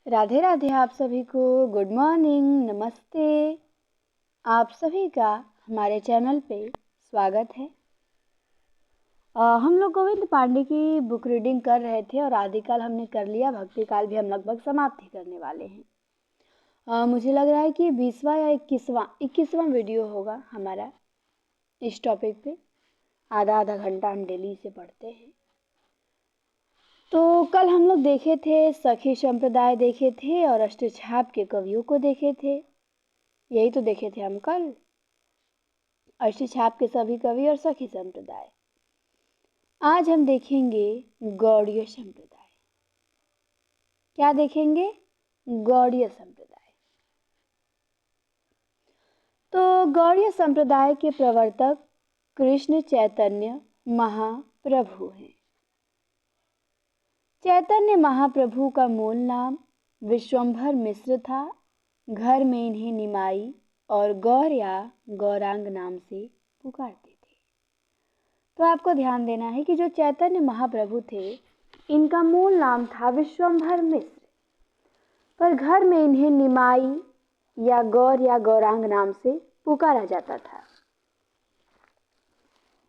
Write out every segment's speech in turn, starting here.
राधे राधे। आप सभी को गुड मॉर्निंग, नमस्ते। आप सभी का हमारे चैनल पे स्वागत है। हम लोग गोविंद पांडे की बुक रीडिंग कर रहे थे और आदिकाल हमने कर लिया, भक्ति काल भी हम लगभग समाप्ति करने वाले हैं। मुझे लग रहा है कि 20वां या 21वां वीडियो होगा हमारा इस टॉपिक पे। आधा आधा घंटा हम डेली इसे पढ़ते हैं। तो कल हम लोग देखे थे सखी संप्रदाय देखे थे और अष्टछाप के कवियों को देखे थे। यही तो देखे थे हम कल, अष्टछाप के सभी कवि और सखी संप्रदाय। आज हम देखेंगे गौड़ीय संप्रदाय। क्या देखेंगे? गौड़ीय संप्रदाय। तो गौड़ीय संप्रदाय के प्रवर्तक कृष्ण चैतन्य महाप्रभु हैं। चैतन्य महाप्रभु का मूल नाम विश्वंभर मिश्र था। घर में इन्हें निमाई और गौर या गौरांग नाम से पुकारते थे। तो आपको ध्यान देना है कि जो चैतन्य महाप्रभु थे, इनका मूल नाम था विश्वंभर मिश्र, पर घर में इन्हें निमाई या गौरांग नाम से पुकारा जाता था।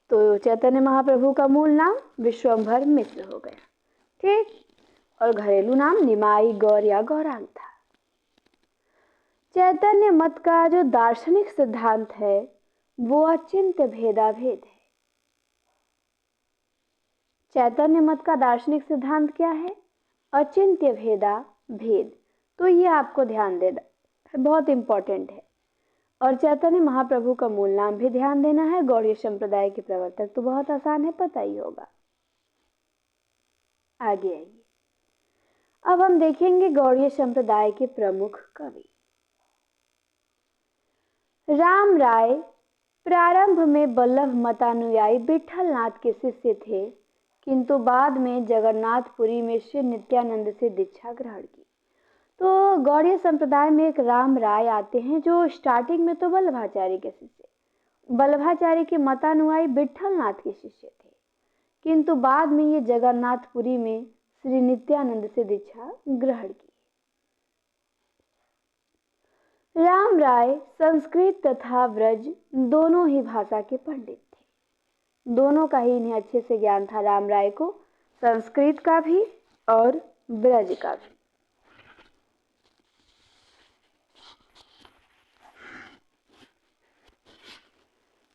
तो चैतन्य महाप्रभु का मूल नाम विश्वंभर मिश्र हो गया, ठीक, और घरेलू नाम निमाई गौर या गौरांग था। चैतन्य मत का जो दार्शनिक सिद्धांत है वो अचिंत्य भेदाभेद है। चैतन्य मत का दार्शनिक सिद्धांत क्या है? अचिंत्य भेदा भेद। तो ये आपको ध्यान देना बहुत इंपॉर्टेंट है। और चैतन्य महाप्रभु का मूल नाम भी ध्यान देना है। गौड़ीय संप्रदाय के प्रवर्तक तो बहुत आसान है, पता ही होगा। आगे आइए, अब हम देखेंगे गौड़ीय संप्रदाय के प्रमुख कवि। राम राय प्रारंभ में वल्लभ मतानुयायी विठल नाथ के शिष्य थे, किंतु बाद में जगन्नाथपुरी में श्री नित्यानंद से दीक्षा ग्रहण की। तो गौड़ीय संप्रदाय में एक राम राय आते हैं जो स्टार्टिंग में तो वल्लभाचार्य के शिष्य, वल्लभाचार्य के मतानुयायी विठल नाथ के शिष्य थे, किंतु बाद में ये जगन्नाथपुरी में श्री नित्यानंद से दीक्षा ग्रहण की। राम राय संस्कृत तथा ब्रज दोनों ही भाषा के पंडित थे। दोनों का ही इन्हें अच्छे से ज्ञान था, राम राय को, संस्कृत का भी और ब्रज का भी।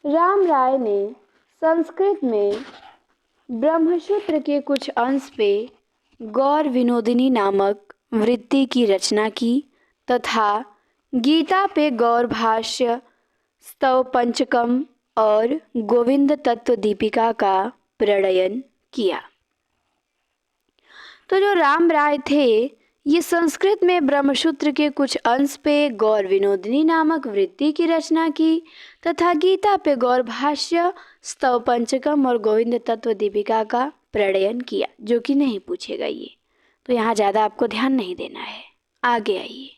राम राय ने संस्कृत में ब्रह्मसूत्र के कुछ अंश पे गौर विनोदिनी नामक वृत्ति की रचना की तथा गीता पे गौर भाष्य, स्तव पंचकम और गोविंद तत्व दीपिका का प्रणयन किया। तो जो राम राय थे, ये संस्कृत में ब्रह्मसूत्र के कुछ अंश पे गौर विनोदिनी नामक वृत्ति की रचना की तथा गीता पे गौर भाष्य, स्तव पंचकम और गोविंद तत्व दीपिका का प्रणयन किया, जो कि नहीं पूछेगा ये, तो यहाँ ज़्यादा आपको ध्यान नहीं देना है। आगे आइए,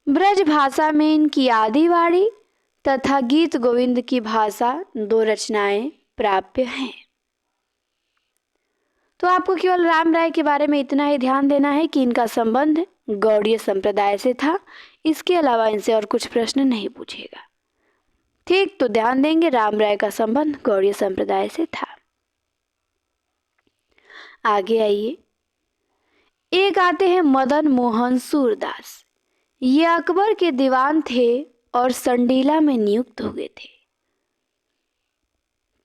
ब्रज भाषा में इनकी आदिवाणी तथा गीत गोविंद की भाषा दो रचनाएं प्राप्य हैं। तो आपको केवल राम राय के बारे में इतना ही ध्यान देना है कि इनका संबंध गौड़ीय संप्रदाय से था। इसके अलावा इनसे और कुछ प्रश्न नहीं पूछेगा, ठीक। तो ध्यान देंगे, राम राय का संबंध गौड़ीय संप्रदाय से था। आगे आइए, एक आते हैं मदन मोहन सूरदास। ये अकबर के दीवान थे और संडीला में नियुक्त हुए थे।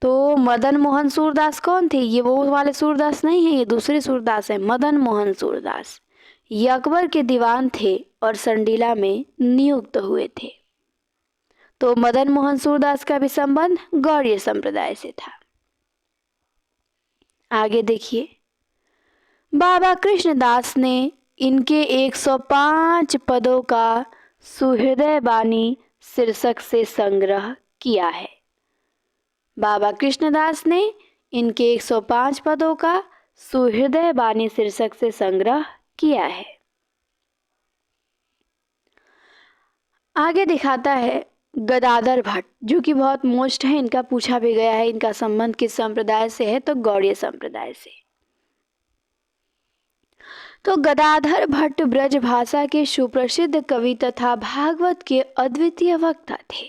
तो मदन मोहन सूरदास कौन थे? ये वो वाले सूरदास नहीं है, ये दूसरे सूरदास है, मदन मोहन सूरदास। ये अकबर के दीवान थे और संडीला में नियुक्त हुए थे। तो मदन मोहन सूरदास का भी संबंध गौड़ीय संप्रदाय से था। आगे देखिए, बाबा कृष्णदास ने इनके 105 पदों का सुहृदय बानी शीर्षक से संग्रह किया है। बाबा कृष्णदास ने इनके 105 पदों का सुहृदय बानी शीर्षक से संग्रह किया है। आगे दिखाता है गदाधर भट्ट, जो कि बहुत मोस्ट है, इनका पूछा भी गया है। इनका संबंध किस संप्रदाय से है? तो गौड़ीय संप्रदाय से। तो गदाधर भट्ट ब्रज भाषा के सुप्रसिद्ध कवि तथा भागवत के अद्वितीय वक्ता थे।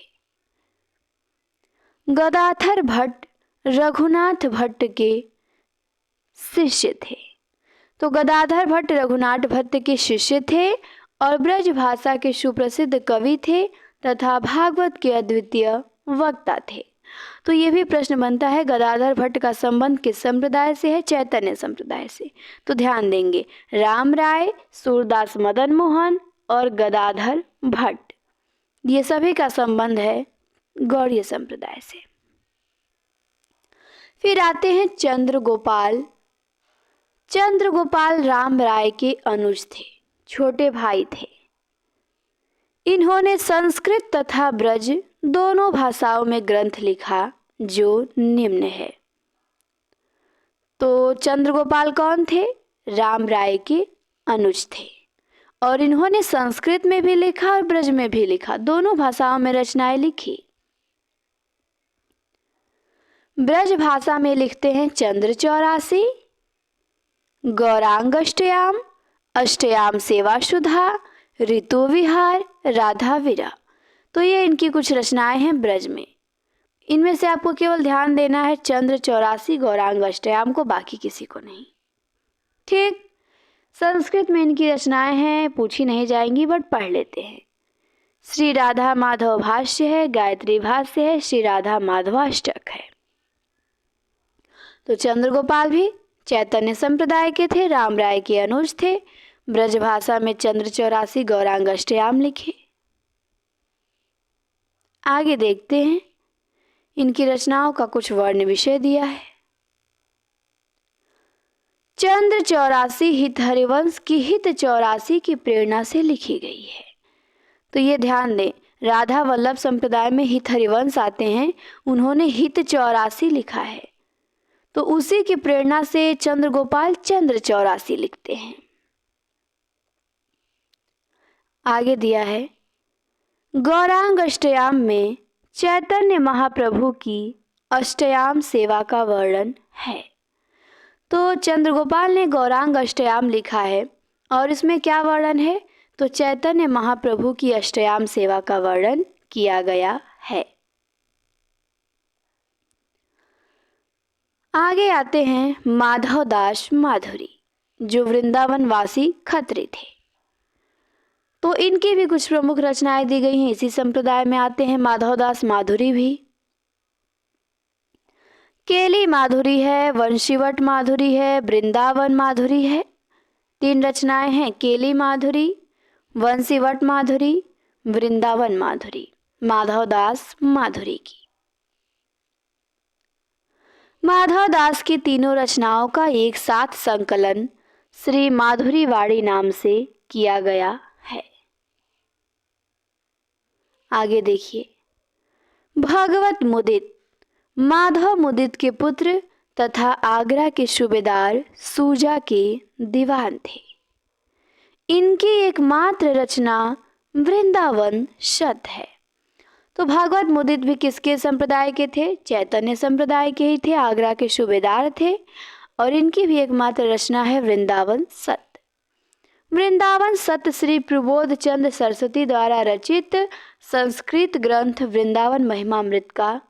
गदाधर भट्ट रघुनाथ भट्ट के शिष्य थे। तो गदाधर भट्ट रघुनाथ भट्ट के शिष्य थे और ब्रज भाषा के सुप्रसिद्ध कवि थे तथा भागवत के अद्वितीय वक्ता थे। तो ये भी प्रश्न बनता है गदाधर भट्ट का संबंध किस संप्रदाय से है? चैतन्य संप्रदाय से। तो ध्यान देंगे, राम राय, सूरदास मदन मोहन और गदाधर भट्ट, ये सभी का संबंध है गौड़ीय संप्रदाय से। फिर आते हैं चंद्रगोपाल। चंद्रगोपाल राम राय के अनुज थे, छोटे भाई थे। इन्होंने संस्कृत तथा ब्रज दोनों भाषाओं में ग्रंथ लिखा जो निम्न है। तो चंद्रगोपाल कौन थे? राम राय के अनुज थे और इन्होंने संस्कृत में भी लिखा और ब्रज में भी लिखा, दोनों भाषाओं में रचनाएं लिखी। ब्रज भाषा में लिखते हैं चंद्र 84, गौरांग अष्टयाम, अष्टयाम सेवा सुधा, ऋतु विहार, राधा विरह। तो ये इनकी कुछ रचनाएं हैं ब्रज में। इनमें से आपको केवल ध्यान देना है चंद्र 84, गौरांग अष्टयाम को, बाकी किसी को नहीं। ठीक, संस्कृत में इनकी रचनाएं हैं, पूछी नहीं जाएंगी बट पढ़ लेते हैं। श्री राधा माधव भाष्य है, गायत्री भाष्य है, श्री राधा माधवाष्टक है। तो चंद्रगोपाल भी चैतन्य संप्रदाय के थे, राम राय के अनुज थे। ब्रज भाषा में चंद्र 84, गौरांग अष्टयाम लिखे। आगे देखते हैं, इनकी रचनाओं का कुछ वर्ण विषय दिया है। चंद्र 84 हित हरिवंश की हित 84 की प्रेरणा से लिखी गई है। तो ये ध्यान दें, राधा वल्लभ संप्रदाय में हित हरिवंश आते हैं, उन्होंने हित 84 लिखा है, तो उसी की प्रेरणा से चंद्रगोपाल चंद्र 84 लिखते हैं। आगे दिया है, गौरांग अष्टयाम में चैतन्य महाप्रभु की अष्टयाम सेवा का वर्णन है। तो चंद्रगोपाल ने गौरांग अष्टयाम लिखा है और इसमें क्या वर्णन है? तो चैतन्य महाप्रभु की अष्टयाम सेवा का वर्णन किया गया है। आगे आते हैं माधवदास माधुरी, जो वृंदावन वासी खत्री थे। तो इनकी भी कुछ प्रमुख रचनाएं दी गई हैं, इसी संप्रदाय में आते हैं माधवदास माधुरी भी। केली माधुरी है, वंशीवट माधुरी है, वृंदावन माधुरी है। 3 रचनाएं हैं, केली माधुरी, वंशीवट माधुरी, वृंदावन माधुरी, माधवदास माधुरी की। माधवदास की तीनों रचनाओं का एक साथ संकलन श्री माधुरी वाणी नाम से किया गया है। आगे देखिए, भगवत मुदित माधव मुदित के पुत्र तथा आगरा के सूबेदार सूजा के दीवान थे। इनकी एकमात्र रचना वृंदावन शत है। तो भागवत मुदित भी किसके संप्रदाय के थे? चैतन्य संप्रदाय के ही थे, आगरा के सूबेदार थे और इनकी भी एकमात्र रचना है वृंदावन सत। वृंदावन सत श्री प्रबोध चंद्र सरस्वती द्वारा रचित संस्कृत ग्रंथ वृंदावन महिमामृत का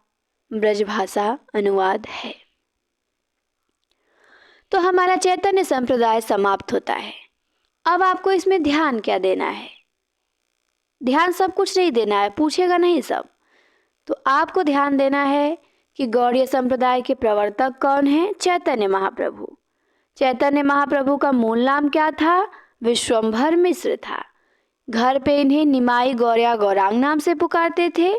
ब्रजभाषा अनुवाद है। तो हमारा चैतन्य संप्रदाय समाप्त होता है। अब आपको इसमें ध्यान क्या देना है? ध्यान सब कुछ नहीं देना है, पूछेगा नहीं सब। तो आपको ध्यान देना है कि गौड़ीय संप्रदाय के प्रवर्तक कौन हैं? चैतन्य महाप्रभु। चैतन्य महाप्रभु का मूल नाम क्या था? विश्वंभर मिश्र था। घर पे इन्हें निमाई गौरिया गौरांग नाम से पुकारते थे।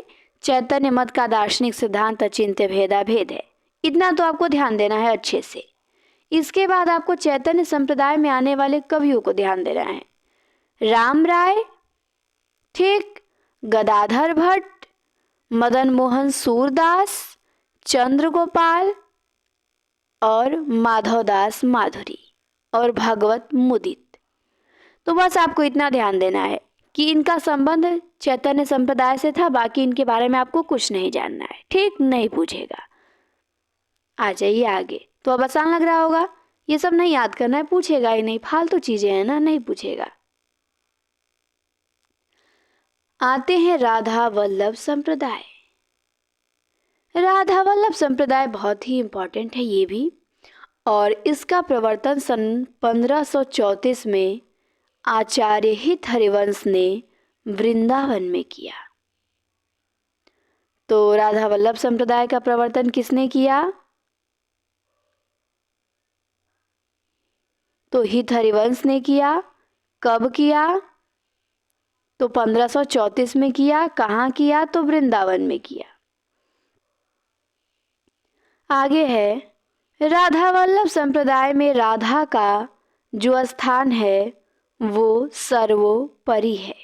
चैतन्य मत का दार्शनिक सिद्धांत अचिंत्य भेदा भेद है। इतना तो आपको ध्यान देना है अच्छे से। इसके बाद आपको चैतन्य संप्रदाय में आने वाले कवियों को ध्यान देना है। राम राय, ठीक, गदाधर भट्ट, मदन मोहन सूरदास, चंद्रगोपाल और माधवदास माधुरी और भागवत मुदित। तो बस आपको इतना ध्यान देना है कि इनका संबंध चैतन्य संप्रदाय से था, बाकी इनके बारे में आपको कुछ नहीं जानना है। ठीक, नहीं पूछेगा। आ जाइए आगे। तो अब आसान लग रहा होगा, ये सब नहीं याद करना है, पूछेगा ही नहीं, फालतू चीजें हैं ना, नहीं पूछेगा। आते हैं राधा वल्लभ संप्रदाय। राधा वल्लभ संप्रदाय बहुत ही इम्पोर्टेंट है ये भी, और इसका प्रवर्तन सन 1534 में आचार्य हित हरिवंश ने वृंदावन में किया। तो राधा वल्लभ संप्रदाय का प्रवर्तन किसने किया? तो हित हरिवंश ने किया। कब किया? तो 1534 में किया। कहाँ किया? तो वृंदावन में किया। आगे है, राधा वल्लभ संप्रदाय में राधा का जो स्थान है वो सर्वोपरि है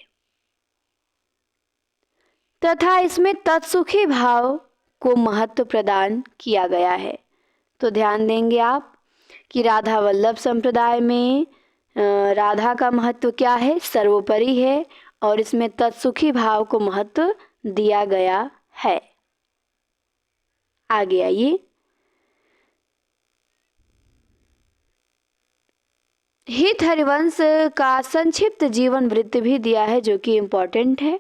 तथा इसमें तत्सुखी भाव को महत्व प्रदान किया गया है। तो ध्यान देंगे आप कि राधा वल्लभ संप्रदाय में राधा का महत्व क्या है? सर्वोपरि है, और इसमें तत्सुखी भाव को महत्व दिया गया है। आगे आइए, हित हरिवंश का संक्षिप्त जीवन वृत्त भी दिया है जो कि इम्पोर्टेंट है,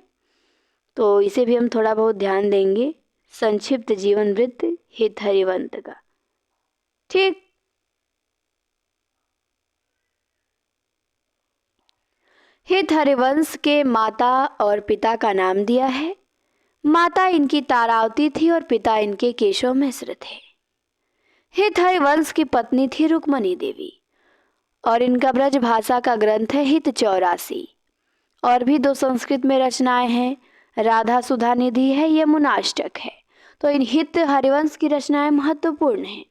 तो इसे भी हम थोड़ा बहुत ध्यान देंगे। संक्षिप्त जीवन वृत्त हित हरिवंश का, ठीक। हित हरिवंश के माता और पिता का नाम दिया है। माता इनकी तारावती थी और पिता इनके केशव मिश्र थे। हित हरिवंश की पत्नी थी रुक्मणी देवी, और इनका ब्रज भाषा का ग्रंथ है हित 84। और भी 2 संस्कृत में रचनाएं हैं, राधा सुधा निधि है, यमुनाष्टक है। तो इन हित हरिवंश की रचनाएं महत्वपूर्ण हैं,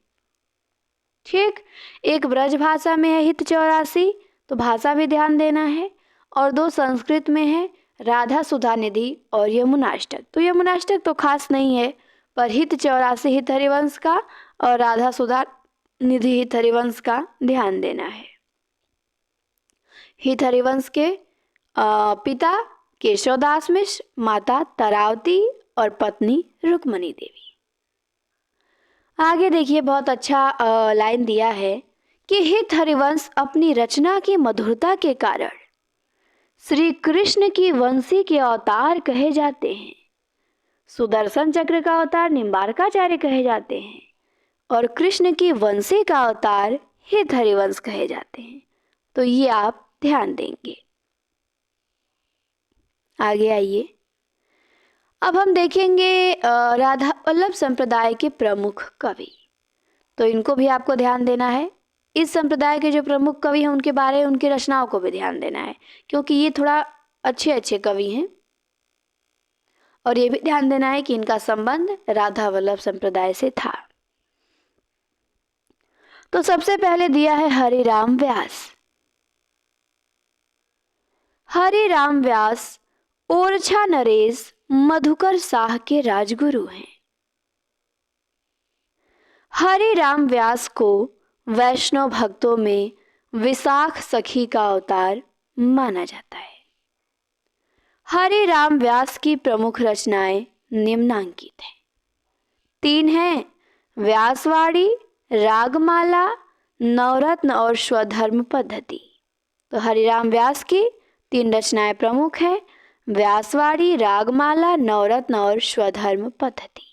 ठीक। एक ब्रज भाषा में है हित 84, तो भाषा भी ध्यान देना है, और 2 संस्कृत में है, राधा सुधा निधि और यमुनाष्टक। तो यमुनाष्टक तो खास नहीं है, पर हित 84 हित हरिवंश का और राधा सुधा निधि हित हरिवंश का ध्यान देना है। हित हरिवंश के पिता केशवदास मिश्र, माता तारावती और पत्नी रुक्मणी देवी। आगे देखिए, बहुत अच्छा लाइन दिया है कि हित हरिवंश अपनी रचना की मधुरता के कारण श्री कृष्ण की वंशी के अवतार कहे जाते हैं। सुदर्शन चक्र का अवतार निम्बारकाचार्य कहे जाते हैं, और कृष्ण की वंशी का अवतार हित हरिवंश कहे जाते हैं। तो ये आप ध्यान देंगे। आगे आइए, अब हम देखेंगे राधा वल्लभ संप्रदाय के प्रमुख कवि। तो इनको भी आपको ध्यान देना है। इस संप्रदाय के जो प्रमुख कवि हैं उनके बारे, उनकी रचनाओं को भी ध्यान देना है, क्योंकि ये थोड़ा अच्छे अच्छे कवि हैं। और ये भी ध्यान देना है कि इनका संबंध राधा वल्लभ संप्रदाय से था। तो सबसे पहले दिया है हरिराम व्यास। हरिराम व्यास ओरछा नरेश मधुकर शाह के राजगुरु हैं। हरिराम व्यास को वैष्णव भक्तों में विशाख सखी का अवतार माना जाता है। हरिराम व्यास की प्रमुख रचनाएं निम्नांकित हैं। 3 हैं, व्यासवाड़ी, रागमाला, नवरत्न और स्वधर्म पद्धति। तो हरिराम व्यास की 3 रचनाएं प्रमुख हैं, व्यासवाड़ी, रागमाला, नवरत्न और स्वधर्म पद्धति।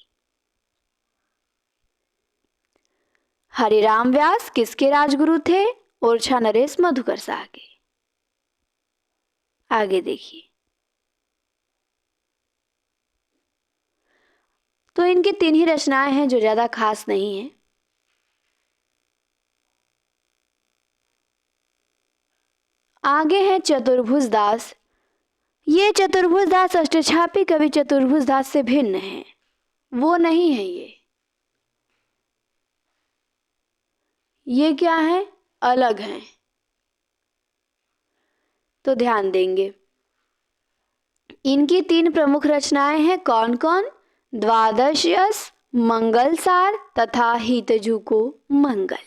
हरिराम व्यास किसके राजगुरु थे? ओरछा नरेश मधुकर शाह के। आगे देखिए, तो इनकी 3 ही रचनाएं हैं जो ज्यादा खास नहीं है। आगे है चतुर्भुज दास। ये चतुर्भुज दास अष्टछापी कवि चतुर्भुज दास से भिन्न है, वो नहीं है ये क्या है? अलग है। तो ध्यान देंगे, इनकी 3 प्रमुख रचनाएं हैं। कौन कौन? द्वादश यस, मंगलसार तथा हितजू को मंगल।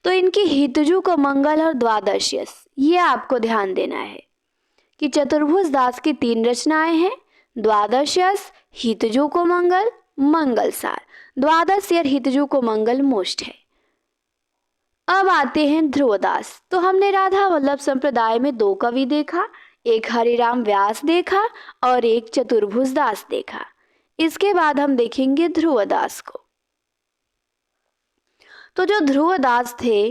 तो इनकी हितजू को मंगल और द्वादश यस, ये आपको ध्यान देना है कि चतुर्भुज दास की 3 रचनाएं हैं, द्वादश यस, हितजू को मंगल, मंगलसार। द्वादश और हितजू को मंगल मोस्ट है। अब आते हैं ध्रुवदास। तो हमने राधा वल्लभ संप्रदाय में दो कवि देखा, एक हरिराम व्यास देखा और एक चतुर्भुज दास देखा। इसके बाद हम देखेंगे ध्रुवदास को। तो जो ध्रुवदास थे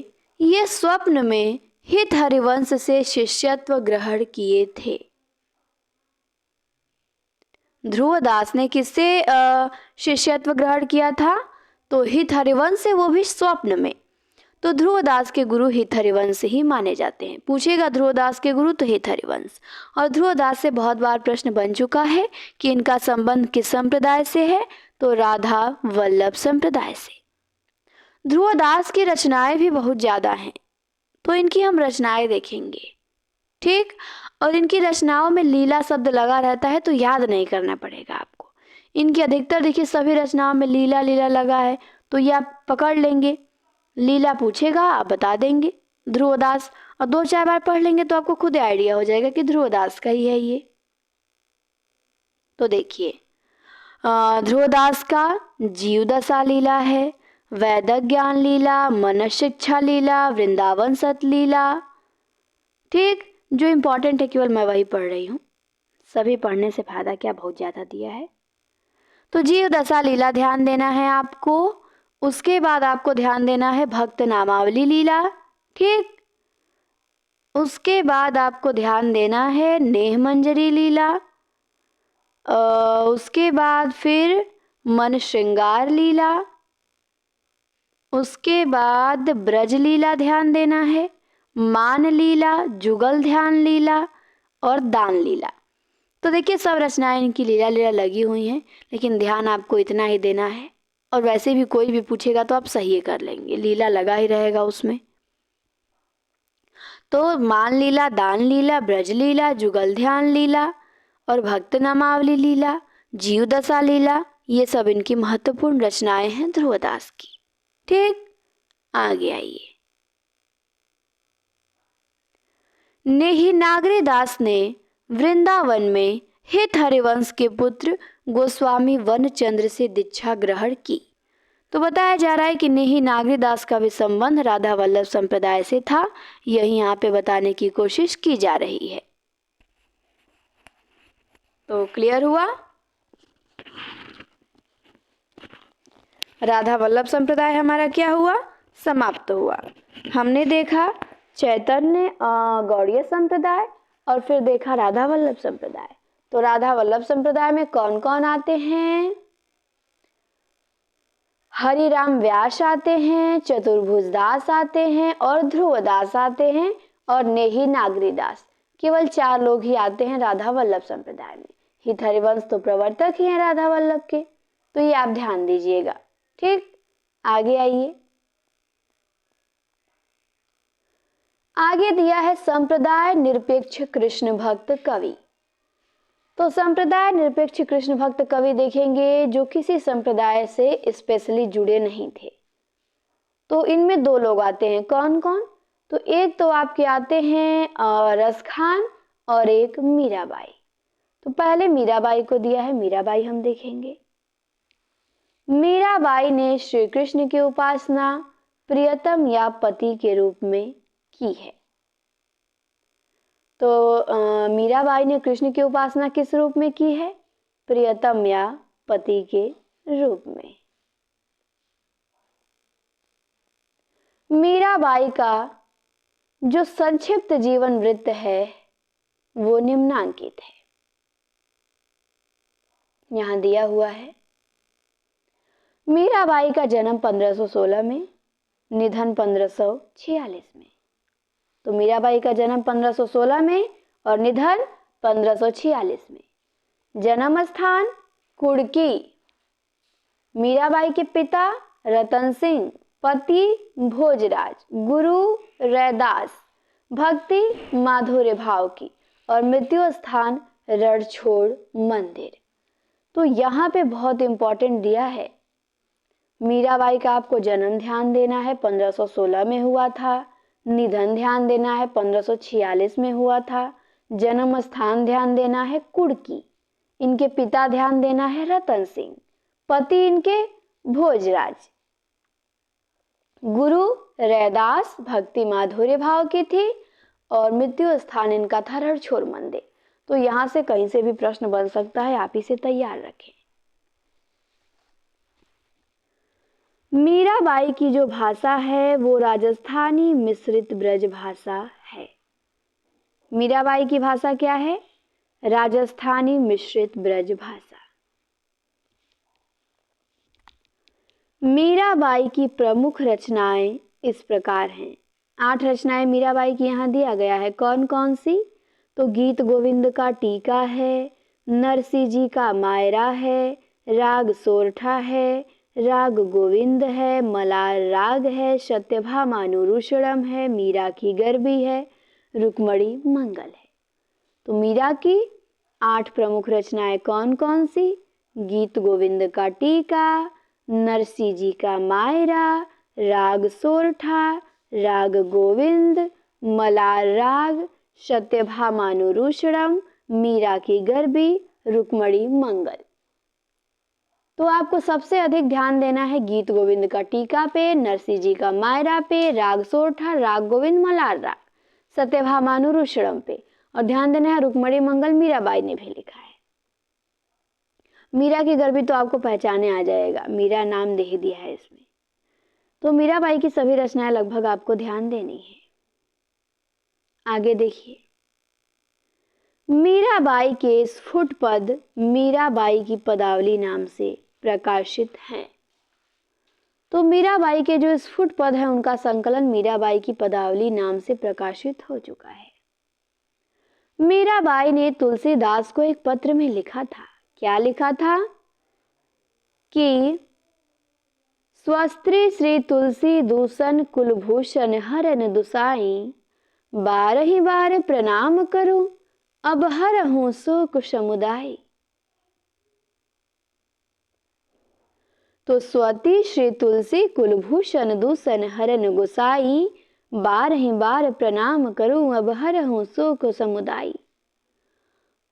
ये स्वप्न में हित हरिवंश से शिष्यत्व ग्रहण किए थे। ध्रुवदास ने किससे शिष्यत्व ग्रहण किया था? तो हित हरिवंश से, वो भी स्वप्न में। तो ध्रुवदास के गुरु हित हरिवंश ही माने जाते हैं। पूछेगा ध्रुवदास के गुरु तो हित हरिवंश। और ध्रुवदास से बहुत बार प्रश्न बन चुका है कि इनका संबंध किस संप्रदाय से है? तो राधा वल्लभ संप्रदाय से। ध्रुवदास की रचनाएं भी बहुत ज़्यादा हैं, तो इनकी हम रचनाएं देखेंगे, ठीक। और इनकी रचनाओं में लीला शब्द लगा रहता है, तो याद नहीं करना पड़ेगा आपको। इनकी अधिकतर देखिए सभी रचनाओं में लीला लीला लगा है, तो ये आप पकड़ लेंगे। लीला पूछेगा आप बता देंगे ध्रुवदास, और दो चार बार पढ़ लेंगे तो आपको खुद आइडिया हो जाएगा कि ध्रुवदास का ही है ये। तो देखिए ध्रुवदास का जीव दशा लीला है, वैदिक ज्ञान लीला, मन शिक्षा लीला, वृंदावन सत लीला, ठीक। जो इम्पोर्टेंट है केवल मैं वही पढ़ रही हूँ, सभी पढ़ने से फायदा क्या, बहुत ज़्यादा दिया है। तो जीव दशा लीला ध्यान देना है आपको। उसके बाद आपको ध्यान देना है भक्त नामावली लीला, ठीक। उसके बाद आपको ध्यान देना है नेह मंजरी लीला। उसके बाद फिर मन श्रृंगार लीला। उसके बाद ब्रज लीला ध्यान देना है, मान लीला, जुगल ध्यान लीला और दान लीला। तो देखिए सब रचनाएं इनकी लीला लीला लगी हुई हैं, लेकिन ध्यान आपको इतना ही देना है। और वैसे भी कोई भी पूछेगा तो आप सही कर लेंगे, लीला लगा ही रहेगा उसमें। तो मान लीला, दान लीला, ब्रज लीला, जुगल ध्यान लीला और भक्त नामावली लीला, जीव दशा लीला, ये सब इनकी महत्वपूर्ण रचनाएं हैं ध्रुवदास की, ठीक। आगे आइए। नेही नागरीदास ने वृंदावन में हित हरिवंश के पुत्र गोस्वामी वनचंद्र से दीक्षा ग्रहण की। तो बताया जा रहा है कि नेही नागरीदास का भी संबंध राधा वल्लभ संप्रदाय से था, यही यहाँ पे बताने की कोशिश की जा रही है। तो क्लियर हुआ? राधा वल्लभ संप्रदाय हमारा क्या हुआ? समाप्त हुआ। हमने देखा चैतन्य गौड़ीय संप्रदाय और फिर देखा राधा वल्लभ संप्रदाय। तो राधा वल्लभ संप्रदाय में कौन कौन आते हैं? हरिराम व्यास आते हैं, चतुर्भुज दास आते हैं और ध्रुवदास आते हैं और नेही नागरीदास। केवल 4 लोग ही आते हैं राधा वल्लभ संप्रदाय में। हित हरिवंश तो प्रवर्तक ही हैं राधा वल्लभ के, तो ये आप ध्यान दीजिएगा, ठीक। आगे आइए। आगे दिया है संप्रदाय निरपेक्ष कृष्ण भक्त कवि। तो संप्रदाय निरपेक्ष कृष्ण भक्त कवि देखेंगे जो किसी संप्रदाय से स्पेशली जुड़े नहीं थे। तो इनमें 2 लोग आते हैं, कौन कौन? तो एक तो आपके आते हैं रस खान और एक मीराबाई। तो पहले मीराबाई को दिया है, मीराबाई हम देखेंगे। मीराबाई ने श्री कृष्ण की उपासना प्रियतम या पति के रूप में की है। तो मीराबाई ने कृष्ण की उपासना किस रूप में की है? प्रियतम या पति के रूप में। मीराबाई का जो संक्षिप्त जीवन वृत्त है वो निम्नांकित है, यहां दिया हुआ है। मीराबाई का जन्म 1516 में, निधन 1546 में। तो मीराबाई का जन्म 1516 में और निधन 1546 में। जन्म स्थान कुड़की। मीराबाई के पिता रतन सिंह, पति भोजराज, गुरु रैदास, भक्ति माधुर्य भाव की और मृत्यु स्थान रणछोड़ मंदिर। तो यहाँ पे बहुत इंपॉर्टेंट दिया है। मीराबाई का आपको जन्म ध्यान देना है, 1516 में हुआ था। निधन ध्यान देना है, 1546 में हुआ था। जन्म स्थान ध्यान देना है कुड़की। इनके पिता ध्यान देना है रतन सिंह, पति इनके भोजराज। गुरु रैदास भक्ति माधुर्य भाव की थी और मृत्यु स्थान इनका था रणछोड़ मंदिर। तो यहां से कहीं से भी प्रश्न बन सकता है, आप इसे तैयार रखें। मीराबाई की जो भाषा है वो राजस्थानी मिश्रित ब्रज भाषा है। मीराबाई की भाषा क्या है? राजस्थानी मिश्रित ब्रज भाषा। मीराबाई की प्रमुख रचनाएं इस प्रकार हैं। 8 रचनाएं मीराबाई की यहाँ दिया गया है। कौन कौन सी? तो गीत गोविंद का टीका है, नरसी जी का मायरा है, राग सोरठा है, राग गोविंद है, मलार राग है, सत्यभामानुरूषणम है, मीरा की गरबी है, रुक्मणी मंगल है। तो मीरा की 8 प्रमुख रचनाएं कौन कौन सी? गीत गोविंद का टीका, नरसी जी का मायरा, राग सोरठा, राग गोविंद, मलार राग, सत्यभामानुरूषणम, मीरा की गरबी, रुक्मणी मंगल। तो आपको सबसे अधिक ध्यान देना है गीत गोविंद का टीका पे, नरसी जी का मायरा पे, राग सोरठा, राग गोविंद, मलार राग, सत्यभामानुरूषणम पे, और ध्यान देना है रुक्मणी मंगल मीराबाई ने भी लिखा है। मीरा की गरबी तो आपको पहचाने आ जाएगा, मीरा नाम दे ही दिया है इसमें। तो मीराबाई की सभी रचनाएं लगभग आपको ध्यान देनी है। आगे देखिए, मीराबाई के स्फुट पद मीराबाई की पदावली नाम से प्रकाशित हैं। तो मीराबाई के जो स्फुट पद है उनका संकलन मीराबाई की पदावली नाम से प्रकाशित हो चुका है। मीराबाई ने तुलसीदास को एक पत्र में लिखा था। क्या लिखा था? कि स्वस्त्री श्री तुलसी दूषण कुलभूषण हरन दुसाई, बारहि बार प्रणाम करूं अब हरहूं शोक समुदाय। तो स्वती श्री तुलसी कुलभूषण दूषण हरन गोसाई, बारहि बार प्रणाम करूं अब हरहूं शोक समुदाय।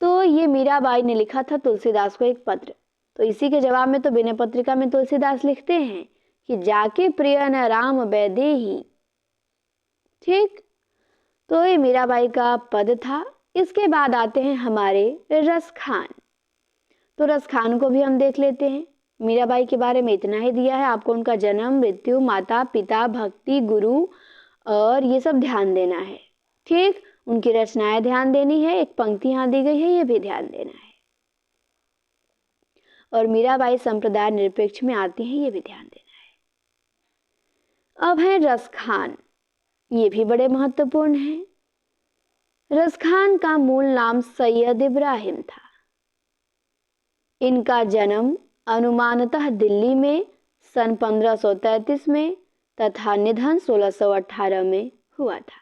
तो ये मीराबाई ने लिखा था तुलसीदास को एक पत्र। तो इसी के जवाब में तो विनय पत्रिका में तुलसीदास लिखते हैं कि जाके प्रिय न राम वैदेही। ठीक, तो ये मीराबाई का पद था। इसके बाद आते हैं हमारे रसखान। तो रसखान को भी हम देख लेते हैं। मीराबाई के बारे में इतना ही दिया है, आपको उनका जन्म, मृत्यु, माता पिता, भक्ति, गुरु और ये सब ध्यान देना है। ठीक, उनकी रचनाएं ध्यान देनी है, एक पंक्ति यहाँ दी गई है ये भी ध्यान देना है, और मीराबाई संप्रदाय निरपेक्ष में आती हैं ये भी ध्यान देना है। अब है रसखान, ये भी बड़े महत्वपूर्ण हैं। रसखान का मूल नाम सैयद इब्राहिम था। इनका जन्म अनुमानतः दिल्ली में सन 1533 में तथा निधन 1618 में हुआ था।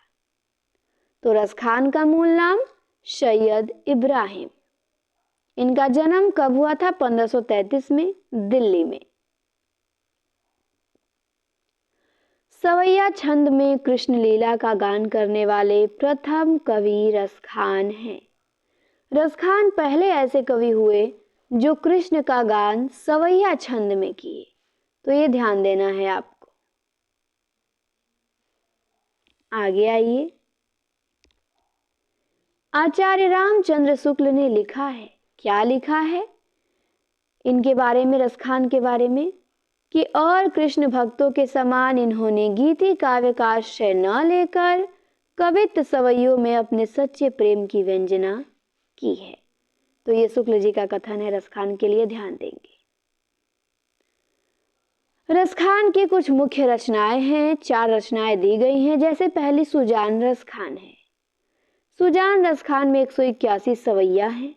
तो रसखान का मूल नाम सैयद इब्राहिम। इनका जन्म कब हुआ था? 1533 में दिल्ली में। सवैया छंद में कृष्ण लीला का गान करने वाले प्रथम कवि रसखान हैं। रसखान पहले ऐसे कवि हुए जो कृष्ण का गान सवैया छंद में किए। तो ये ध्यान देना है आपको। आगे आइए, आचार्य रामचंद्र शुक्ल ने लिखा है। क्या लिखा है इनके बारे में, रसखान के बारे में? कि और कृष्ण भक्तों के समान इन्होंने गीति काव्य का आश्रय न लेकर कवित्व सवैयों में अपने सच्चे प्रेम की व्यंजना की है। तो ये शुक्ल जी का कथन है, रसखान के लिए ध्यान देंगे। रसखान की कुछ मुख्य रचनाएं हैं, 4 रचनाएं दी गई हैं। जैसे पहली सुजान रसखान है। सुजान रसखान में 181 सवैया हैं,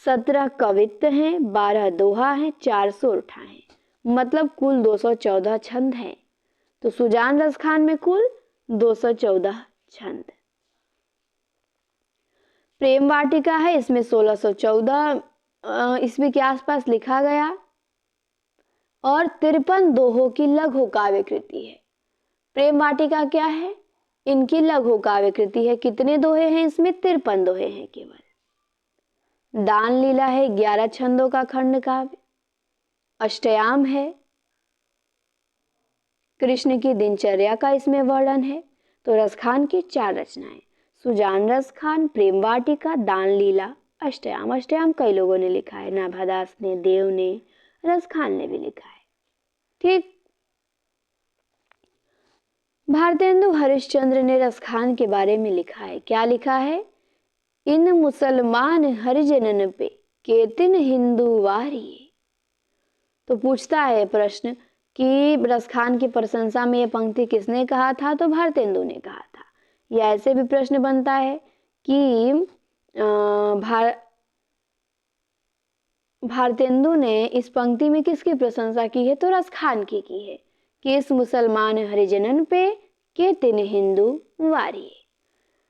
17 कवित्त हैं, 12 दोहा हैं, 4 सोरठा हैं, मतलब कुल 214 छंद हैं। तो सुजान रसखान में कुल 214 छंद। प्रेम वाटिका है, इसमें 1614 ईस्वी के आसपास लिखा गया, और 53 दोहों की लघु काव्य कृति है। प्रेम वाटिका क्या है? इनकी लघु काव्य कृति है। कितने दोहे हैं इसमें? 53 दोहे हैं केवल। दान लीला है, 11 छंदों का खंड काव्य। अष्टयाम है, कृष्ण की दिनचर्या का इसमें वर्णन है। तो रसखान की 4 रचनाएं, सुजान रसखान, प्रेम वाटिका, दान लीला, अष्टयाम। अष्टयाम कई लोगों ने लिखा है, नाभादास ने, देव ने, रसखान ने भी लिखा है। ठीक। भारतेंदु हरिश्चंद्र ने रसखान के बारे में लिखा है। क्या लिखा है? इन मुसलमान हरिजनन पे केतिन हिंदू वारिये। तो पूछता है प्रश्न कि रसखान की प्रशंसा में यह पंक्ति किसने कहा था? तो भारतेंदु ने कहा था। या ऐसे भी प्रश्न बनता है कि भारतेंदु ने इस पंक्ति में किसकी प्रशंसा की है? तो रसखान की है कि इस मुसलमान हरिजनन पे केतिन हिंदू वारिये।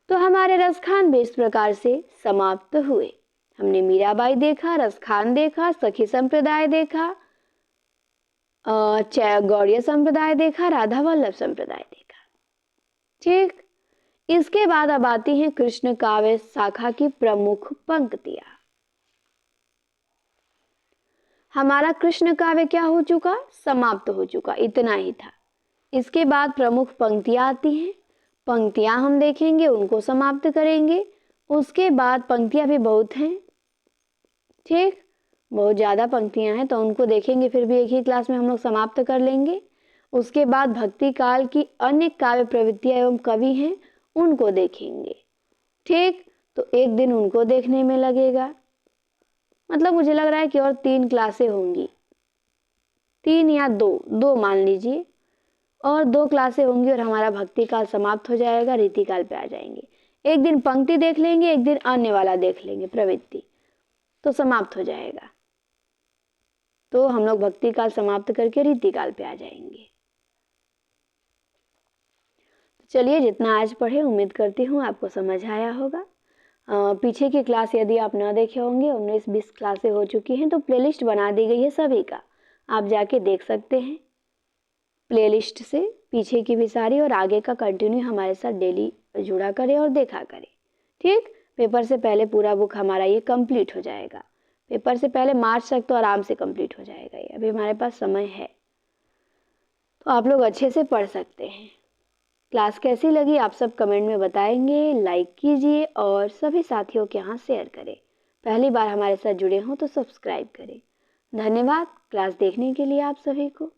तो हमारे रसखान भी इस प्रकार से समाप्त हुए। हमने मीराबाई देखा, रसखान देखा, सखी संप्रदाय देखा, गौड़िया संप्रदाय देखा, राधा वल्लभ संप्रदाय देखा। ठीक। इसके बाद अब आती हैं कृष्ण काव्य शाखा की प्रमुख पंक्तियां। हमारा कृष्ण काव्य क्या हो चुका? समाप्त हो चुका, इतना ही था। इसके बाद प्रमुख पंक्तियां आती हैं। पंक्तियां हम देखेंगे, उनको समाप्त करेंगे। उसके बाद पंक्तियां भी बहुत हैं। ठीक, बहुत ज़्यादा पंक्तियां हैं, तो उनको देखेंगे, फिर भी एक ही क्लास में हम लोग समाप्त कर लेंगे। उसके बाद भक्ति काल की अन्य काव्य प्रवृत्तियां एवं कवि हैं, उनको देखेंगे। ठीक, तो एक दिन उनको देखने में लगेगा। मतलब मुझे लग रहा है कि और 3 क्लासें होंगी, 3 या 2 मान लीजिए, और 2 क्लासें होंगी और हमारा भक्ति काल समाप्त हो जाएगा, रीति काल पे आ जाएंगे। एक दिन पंक्ति देख लेंगे, एक दिन अन्य वाला देख लेंगे, प्रवृत्ति, तो समाप्त हो जाएगा। तो हम लोग भक्ति काल समाप्त करके रीति काल पे आ जाएंगे। तो चलिए, जितना आज पढ़े उम्मीद करती हूँ आपको समझ आया होगा। पीछे की क्लास यदि आप ना देखे होंगे, 19-20 क्लासें हो चुकी हैं, तो प्लेलिस्ट बना दी गई है सभी का, आप जाके देख सकते हैं प्लेलिस्ट से, पीछे की भी सारी और आगे का कंटिन्यू हमारे साथ डेली जुड़ा करें और देखा करें। ठीक, पेपर से पहले पूरा बुक हमारा ये कंप्लीट हो जाएगा। पेपर से पहले मार्च तक तो आराम से कंप्लीट हो जाएगा ये, अभी हमारे पास समय है, तो आप लोग अच्छे से पढ़ सकते हैं। क्लास कैसी लगी आप सब कमेंट में बताएंगे, लाइक कीजिए और सभी साथियों के यहाँ शेयर करें। पहली बार हमारे साथ जुड़े हों तो सब्सक्राइब करें। धन्यवाद क्लास देखने के लिए आप सभी को।